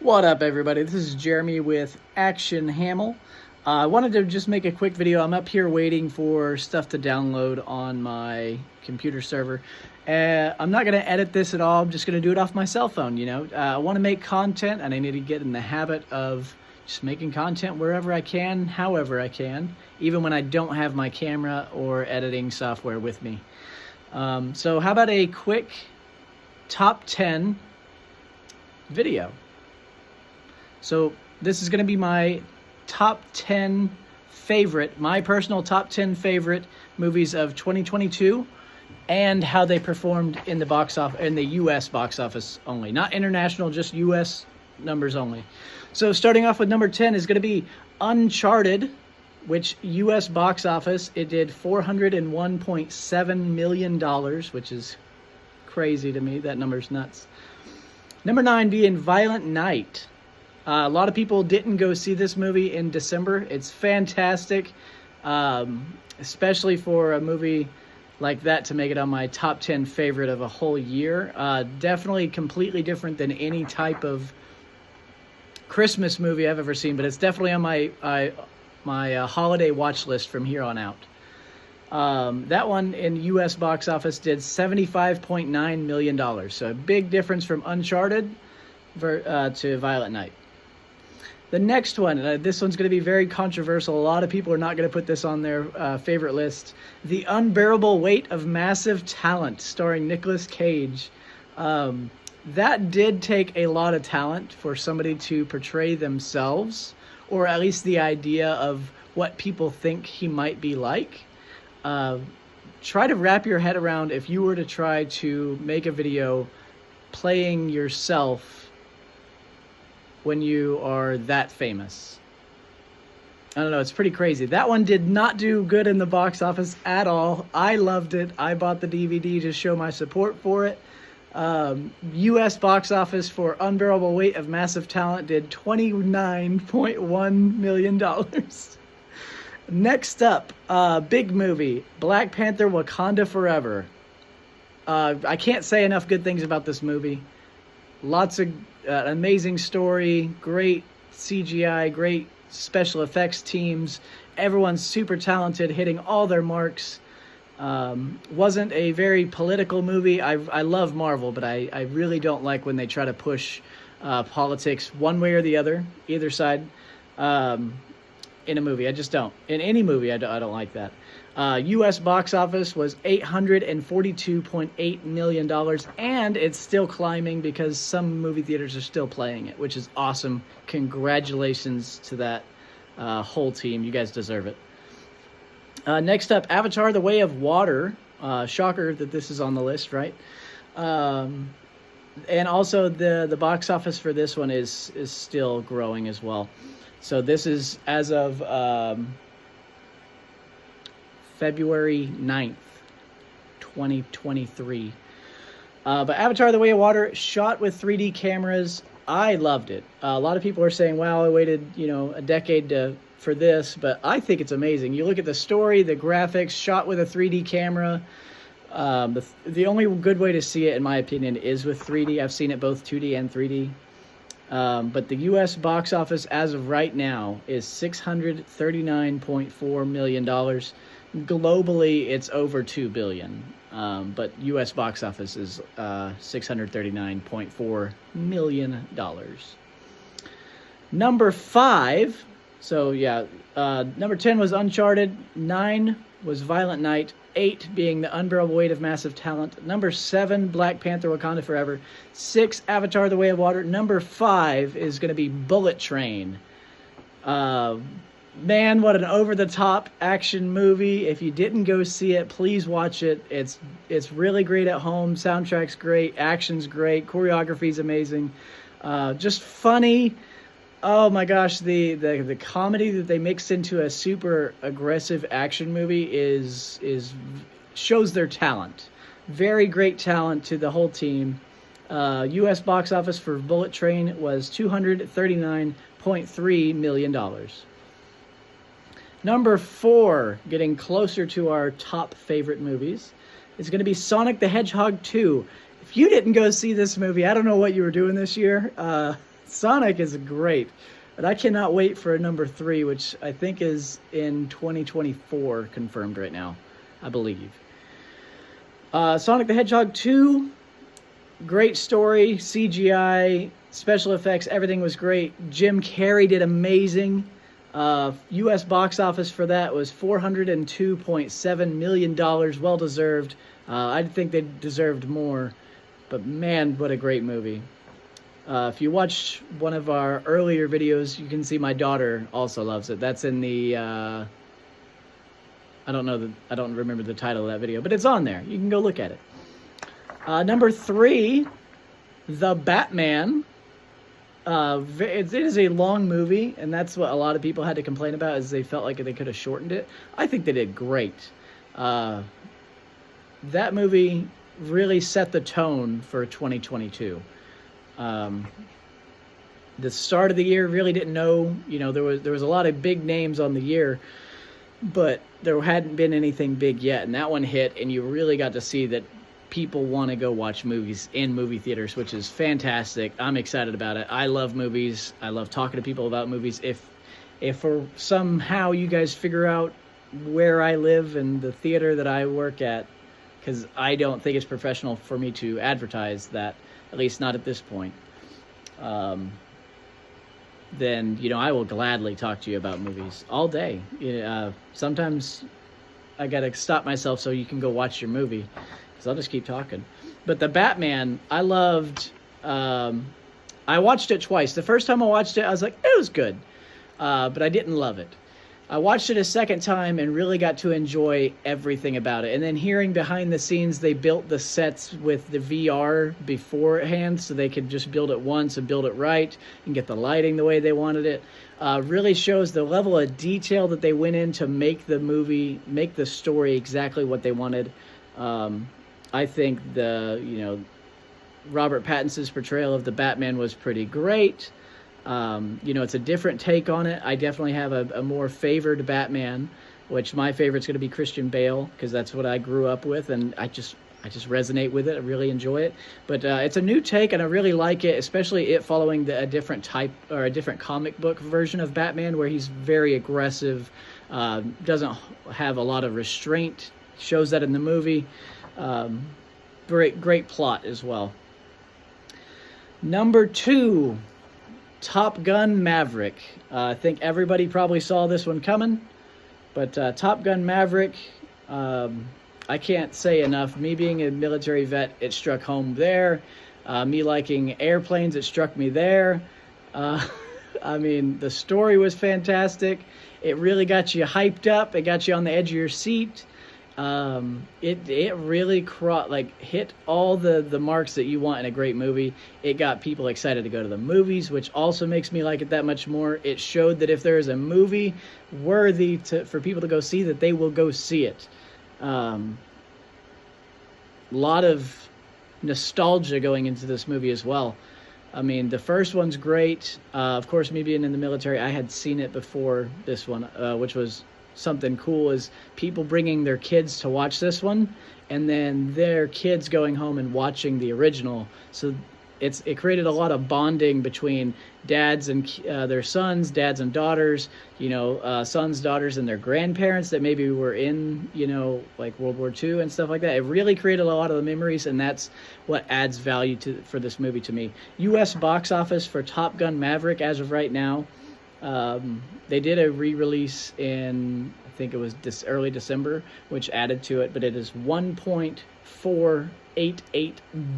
What up, everybody? This is Jeremy with Action Hamill. I wanted to just make a quick video. I'm up here waiting for stuff to download on my computer server. I'm not going to edit this at all. I'm just going to do it off my cell phone, I want to make content, and I need to get in the habit of just making content wherever I can, however I can, even when I don't have my camera or editing software with me. So how about a quick top 10 video? So this is going to be my top 10 favorite, my personal top 10 favorite movies of 2022 and how they performed in the box office, in the US box office only, not international, just US numbers only. So starting off with number 10 is going to be Uncharted, which US box office, it did $401.7 million, which is crazy to me. That number's nuts. Number 9 being Violent Night. A lot of people didn't go see this movie in December. It's fantastic, especially for a movie like that to make it on my top 10 favorite of a whole year. Definitely completely different than any type of Christmas movie I've ever seen, but it's definitely on my holiday watch list from here on out. That one in US box office did $75.9 million. So a big difference from Uncharted to Violent Night. The next one, this one's going to be very controversial. A lot of people are not going to put this on their favorite list. The Unbearable Weight of Massive Talent, starring Nicolas Cage. That did take a lot of talent for somebody to portray themselves, or at least the idea of what people think he might be like. Try to wrap your head around if you were to try to make a video playing yourself when you are that famous. I don't know, it's pretty crazy. That one did not do good in the box office at all. I loved it. I bought the DVD to show my support for it. US box office for Unbearable Weight of Massive Talent did $29.1 million. Next up, big movie, Black Panther: Wakanda Forever. I can't say enough good things about this movie. Lots of amazing story, great CGI, great special effects teams. Everyone's super talented, hitting all their marks. Wasn't a very political movie. I love Marvel, but I really don't like when they try to push politics one way or the other, either side, in a movie. I just don't. In any movie, I don't like that. US box office was $842.8 million, and it's still climbing because some movie theaters are still playing it, which is awesome. Congratulations to that whole team. You guys deserve it. Next up, Avatar: The Way of Water. Shocker that this is on the list, right? And also the box office for this one is still growing as well. So this is as of February 9th, 2023. But Avatar: The Way of Water, shot with 3D cameras. I loved it. A lot of people are saying, wow, I waited, a decade for this, but I think it's amazing. You look at the story, the graphics, shot with a 3D camera. The only good way to see it, in my opinion, is with 3D. I've seen it both 2D and 3D. But the US box office as of right now is $639.4 million. Globally, it's over $2 billion. But US box office is $639.4 million. Number 5. So yeah, number 10 was Uncharted. 9 was Violent Night. 8 being The Unbearable Weight of Massive Talent. Number 7, Black Panther: Wakanda Forever. 6, Avatar: The Way of Water. Number 5 is going to be Bullet Train. Man, what an over-the-top action movie. If you didn't go see it, please watch it. It's really great at home. Soundtrack's great. Action's great. Choreography's amazing. Just funny. Oh my gosh, the comedy that they mixed into a super aggressive action movie shows their talent. Very great talent to the whole team. US box office for Bullet Train was $239.3 million. Number 4, getting closer to our top favorite movies, is going to be Sonic the Hedgehog 2. If you didn't go see this movie, I don't know what you were doing this year. Sonic is great. But I cannot wait for number 3, which I think is in 2024, confirmed right now, I believe. Sonic the Hedgehog 2, great story, CGI, special effects, everything was great. Jim Carrey did amazing. U.S. box office for that was $402.7 million, well deserved. I think they deserved more, but man, what a great movie. If you watch one of our earlier videos, you can see my daughter also loves it. That's in the, I don't remember the title of that video, but it's on there. You can go look at it. Number 3, The Batman. It is a long movie, and that's what a lot of people had to complain about, is they felt like they could have shortened it. I think they did great. That movie really set the tone for 2022. The start of the year really didn't know, there was a lot of big names on the year, but there hadn't been anything big yet, and that one hit, and you really got to see that people want to go watch movies in movie theaters, which is fantastic. I'm excited about it. I love movies. I love talking to people about movies. If for somehow you guys figure out where I live and the theater that I work at, because I don't think it's professional for me to advertise that, at least not at this point, then, I will gladly talk to you about movies all day. Sometimes I got to stop myself so you can go watch your movie, because I'll just keep talking. But The Batman, I loved. I watched it twice. The first time I watched it, I was like, it was good, but I didn't love it. I watched it a second time and really got to enjoy everything about it. And then hearing behind the scenes, they built the sets with the VR beforehand so they could just build it once and build it right and get the lighting the way they wanted it. Really shows the level of detail that they went in to make the movie, make the story exactly what they wanted. I think Robert Pattinson's portrayal of the Batman was pretty great. It's a different take on it. I definitely have a more favored Batman, which my favorite's going to be Christian Bale, because that's what I grew up with, and I just resonate with it. I really enjoy it. But it's a new take, and I really like it, especially it following a different type or a different comic book version of Batman, where he's very aggressive, doesn't have a lot of restraint. Shows that in the movie. Great plot as well. Number 2. Top Gun Maverick. I think everybody probably saw this one coming, but Top Gun Maverick, I can't say enough. Me being a military vet, it struck home there. Me liking airplanes, it struck me there. I mean, the story was fantastic. It really got you hyped up. It got you on the edge of your seat. It really hit all the marks that you want in a great movie. It got people excited to go to the movies, which also makes me like it that much more. It showed that if there is a movie worthy for people to go see, that they will go see it. Lot of nostalgia going into this movie as well. I mean, the first one's great. Of course, me being in the military, I had seen it before this one, which was something cool, is people bringing their kids to watch this one, and then their kids going home and watching the original. So it created a lot of bonding between dads and their sons, dads and daughters, sons, daughters, and their grandparents that maybe were in, like World War II and stuff like that. It really created a lot of the memories, and that's what adds value for this movie to me. U.S. box office for Top Gun Maverick as of right now, they did a re-release in, I think it was early December, which added to it, but it is $1.488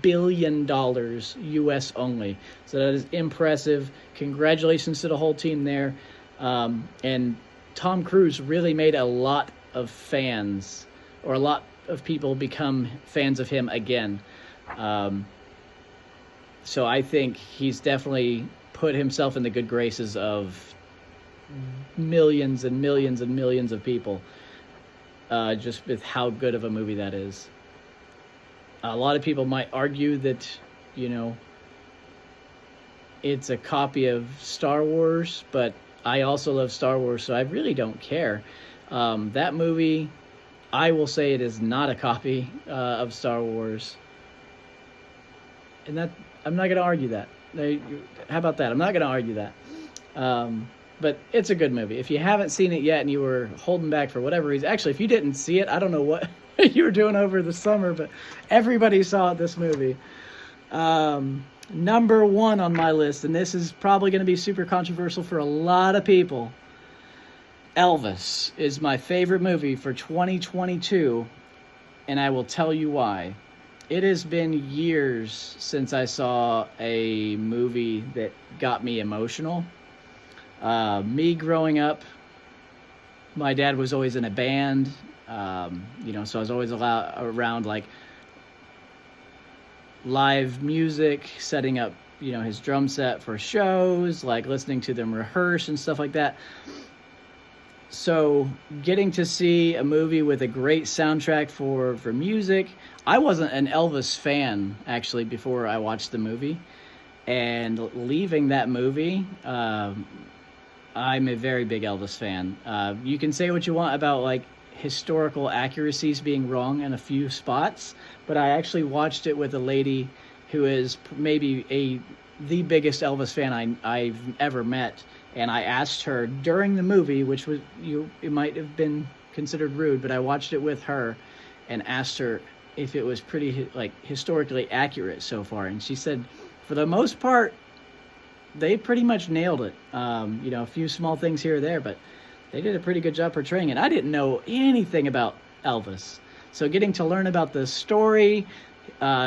billion US only. So that is impressive. Congratulations to the whole team there. And Tom Cruise really made a lot of fans, or a lot of people become fans of him again. So I think he's definitely put himself in the good graces of millions and millions and millions of people, just with how good of a movie that is. A lot of people might argue that, it's a copy of Star Wars, but I also love Star Wars, so I really don't care. That movie, I will say it is not a copy of Star Wars. And that I'm not going to argue that. How about that? I'm not going to argue that. But it's a good movie. If you haven't seen it yet and you were holding back for whatever reason, actually, if you didn't see it, I don't know what you were doing over the summer, but everybody saw this movie. Number one on my list, and this is probably going to be super controversial for a lot of people. Elvis is my favorite movie for 2022, and I will tell you why. It has been years since I saw a movie that got me emotional. Me growing up, my dad was always in a band, so I was always around like live music, setting up, his drum set for shows, like listening to them rehearse and stuff like that. So getting to see a movie with a great soundtrack for music, I wasn't an Elvis fan actually before I watched the movie, and leaving that movie, I'm a very big Elvis fan. You can say what you want about like historical accuracies being wrong in a few spots, but I actually watched it with a lady who is maybe the biggest Elvis fan I've ever met, and I asked her during the movie, which was it might have been considered rude, but I watched it with her and asked her if it was pretty like historically accurate so far, and she said for the most part they pretty much nailed it. A few small things here or there, but they did a pretty good job portraying it. I didn't know anything about Elvis, so getting to learn about the story,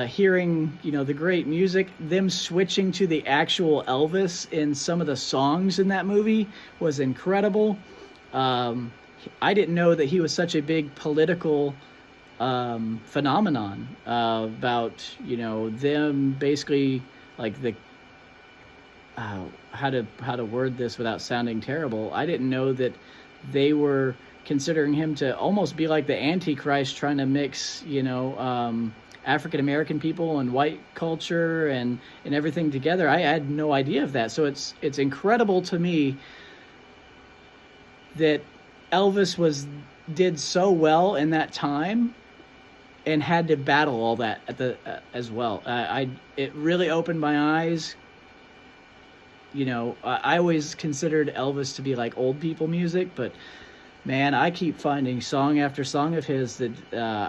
hearing the great music, them switching to the actual Elvis in some of the songs in that movie was incredible. I didn't know that he was such a big political phenomenon, about them basically like the how to word this without sounding terrible. I didn't know that they were considering him to almost be like the Antichrist, trying to mix African American people and white culture and everything together. I had no idea of that. So it's incredible to me that Elvis did so well in that time and had to battle all that as well. It really opened my eyes. I always considered Elvis to be like old people music, but man, I keep finding song after song of his that,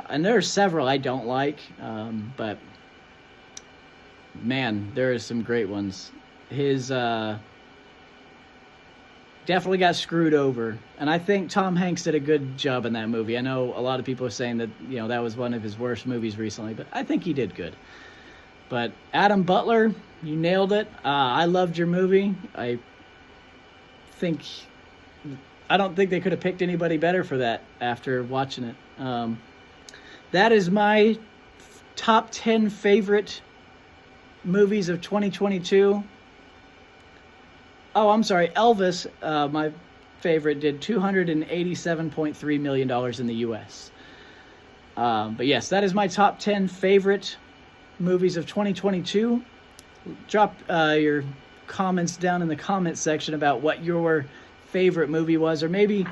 and there are several I don't like, but man, there are some great ones. His definitely got screwed over, and I think Tom Hanks did a good job in that movie. I know a lot of people are saying that that was one of his worst movies recently, but I think he did good. But Adam Butler, you nailed it. I loved your movie. I don't think they could have picked anybody better for that after watching it. That is my top 10 favorite movies of 2022. Oh, I'm sorry. Elvis, my favorite, did $287.3 million in the U.S. But yes, that is my top 10 favorite movies of 2022. Drop your comments down in the comment section about what your favorite movie was, or maybe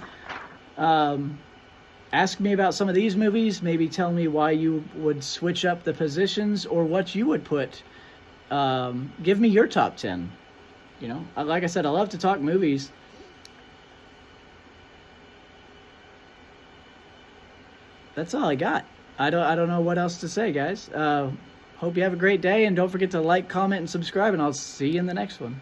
ask me about some of these movies. Maybe tell me why you would switch up the positions or what you would put. Give me your top 10. Like I said, I love to talk movies. That's all I got. I don't know what else to say, guys. Hope you have a great day, and don't forget to like, comment, and subscribe, and I'll see you in the next one.